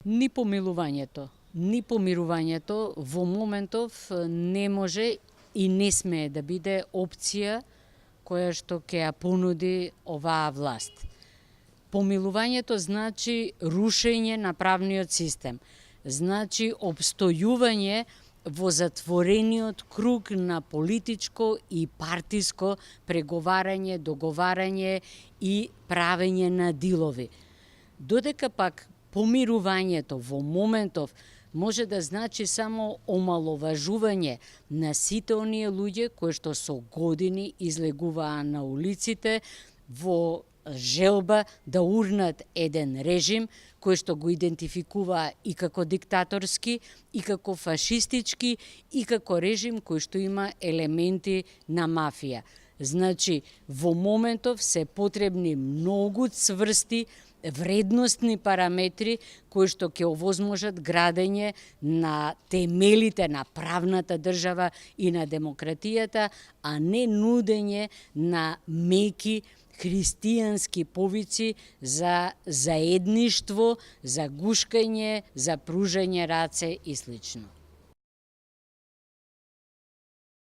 Ни помилувањето, ни помирувањето во моментов не може и не смее да биде опција која што ќе ја понуди оваа власт. Помилувањето значи рушење на правниот систем, значи обстојување во затворениот круг на политичко и партиско преговарање, договарање и правење на дилови. Додека пак помирувањето во моментов може да значи само омаловажување на сите оние луѓе кои што со години излегуваа на улиците во желба да урнат еден режим кој што го идентификуваа и како диктаторски, и како фашистички, и како режим кој што има елементи на мафија. Значи, во моментов се потребни многу цврсти вредностни параметри кои што ќе овозможат градење на темелите на правната држава и на демократијата, а не нудење на меки христијански повици за заедништво, за гушкање, за пружање раце и слично.